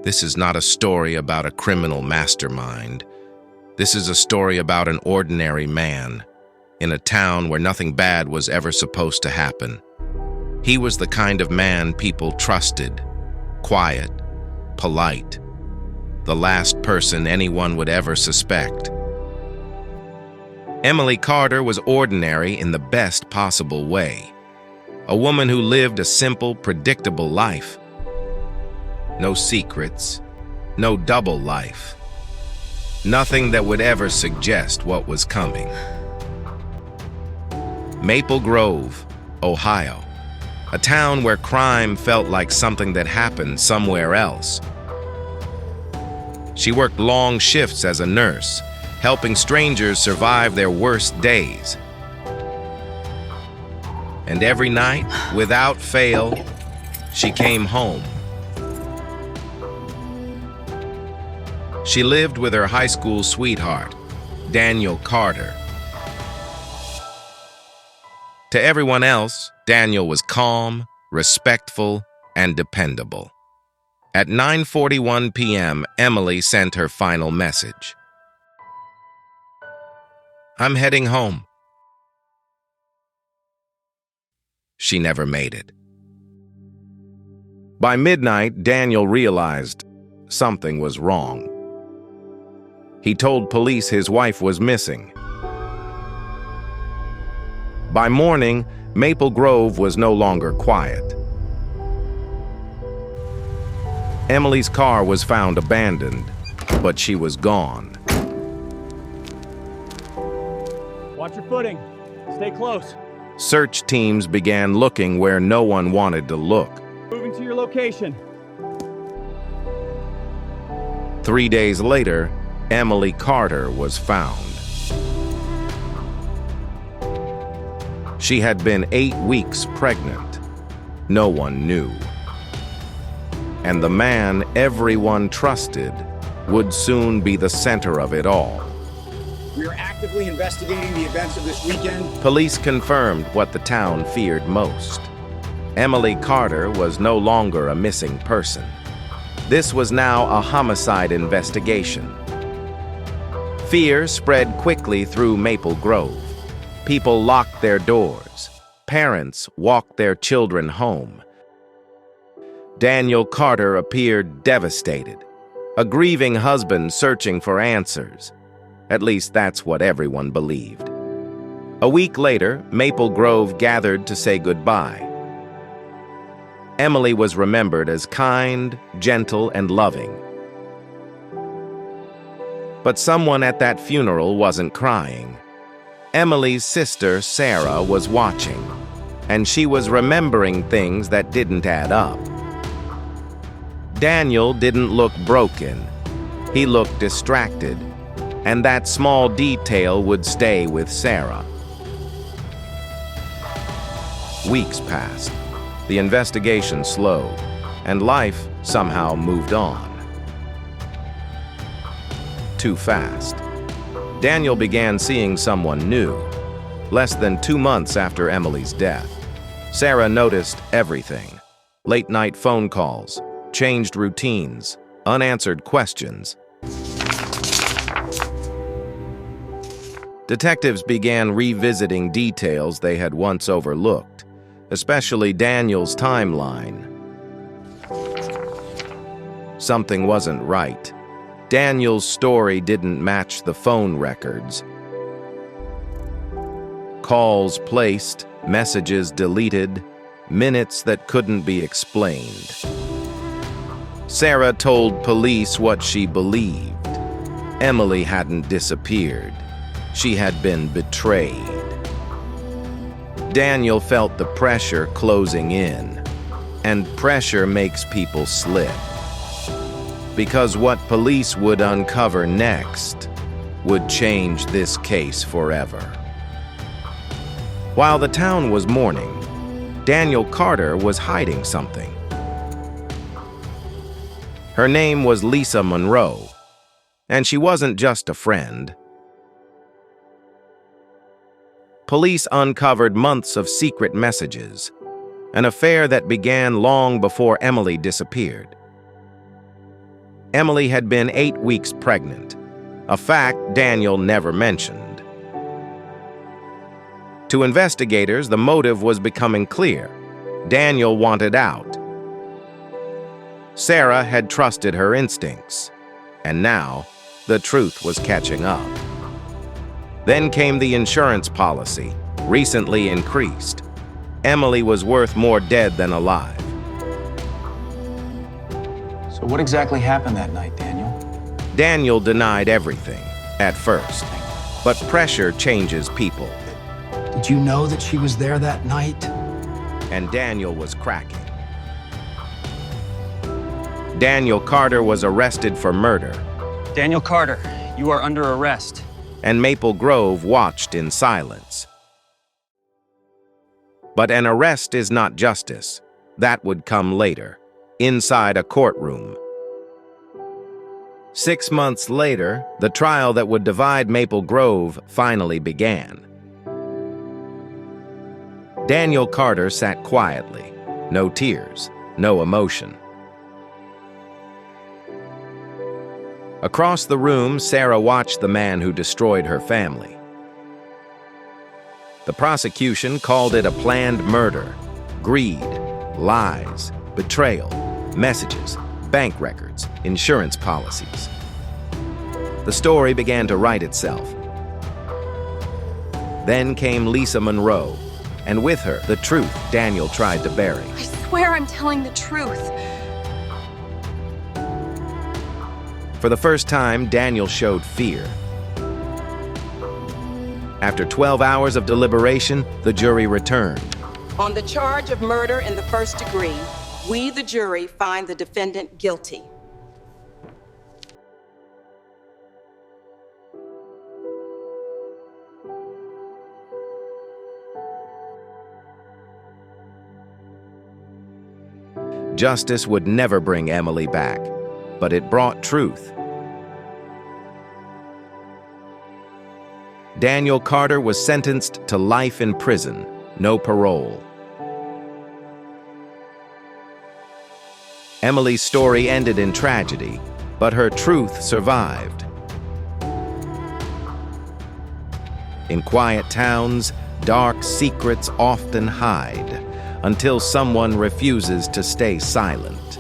This is not a story about a criminal mastermind. This is a story about an ordinary man in a town where nothing bad was ever supposed to happen. He was the kind of man people trusted, quiet, polite, the last person anyone would ever suspect. Emily Carter was ordinary in the best possible way. A woman who lived a simple, predictable life. No secrets, no double life. Nothing that would ever suggest what was coming. Maple Grove, Ohio, a town where crime felt like something that happened somewhere else. She worked long shifts as a nurse, helping strangers survive their worst days. And every night, without fail, she came home. She lived with her high school sweetheart, Daniel Carter. To everyone else, Daniel was calm, respectful, and dependable. At 9:41 p.m., Emily sent her final message. "I'm heading home." She never made it. By midnight, Daniel realized something was wrong. He told police his wife was missing. By morning, Maple Grove was no longer quiet. Emily's car was found abandoned, but she was gone. Watch your footing. Stay close. Search teams began looking where no one wanted to look. Moving to your location. 3 days later, Emily Carter was found. She had been 8 weeks pregnant. No one knew. And the man everyone trusted would soon be the center of it all. We are actively investigating the events of this weekend. Police confirmed what the town feared most. Emily Carter was no longer a missing person. This was now a homicide investigation. Fear spread quickly through Maple Grove. People locked their doors. Parents walked their children home. Daniel Carter appeared devastated, a grieving husband searching for answers. At least that's what everyone believed. A week later, Maple Grove gathered to say goodbye. Emily was remembered as kind, gentle, and loving. But someone at that funeral wasn't crying. Emily's sister, Sarah, was watching, and she was remembering things that didn't add up. Daniel didn't look broken. He looked distracted, and that small detail would stay with Sarah. Weeks passed. The investigation slowed, and life somehow moved on. Too fast. Daniel began seeing someone new. Less than 2 months after Emily's death, Sarah noticed everything. Late-night phone calls, changed routines, unanswered questions. Detectives began revisiting details they had once overlooked, especially Daniel's timeline. Something wasn't right. Daniel's story didn't match the phone records. Calls placed, messages deleted, minutes that couldn't be explained. Sarah told police what she believed. Emily hadn't disappeared. She had been betrayed. Daniel felt the pressure closing in, and pressure makes people slip. Because what police would uncover next would change this case forever. While the town was mourning, Daniel Carter was hiding something. Her name was Lisa Monroe, and she wasn't just a friend. Police uncovered months of secret messages, an affair that began long before Emily disappeared. Emily had been 8 weeks pregnant, a fact Daniel never mentioned. To investigators, the motive was becoming clear. Daniel wanted out. Sarah had trusted her instincts, and now the truth was catching up. Then came the insurance policy, recently increased. Emily was worth more dead than alive. So what exactly happened that night, Daniel? Daniel denied everything, at first. But pressure changes people, Did you know that she was there that night? and Daniel was cracking. Daniel Carter was arrested for murder, Daniel Carter, you are under arrest. and Maple Grove watched in silence. But an arrest is not justice. That would come later, inside a courtroom. 6 months later, the trial that would divide Maple Grove finally began. Daniel Carter sat quietly, no tears, no emotion. Across the room, Sarah watched the man who destroyed her family. The prosecution called it a planned murder. Greed, lies, betrayal, messages, bank records, insurance policies. The story began to write itself. Then came Lisa Monroe, and with her, the truth Daniel tried to bury. I swear I'm telling the truth. For the first time, Daniel showed fear. After 12 hours of deliberation, the jury returned. On the charge of murder in the first degree, we, the jury, find the defendant guilty. Justice would never bring Emily back, but it brought truth. Daniel Carter was sentenced to life in prison, no parole. Emily's story ended in tragedy, but her truth survived. In quiet towns, dark secrets often hide until someone refuses to stay silent.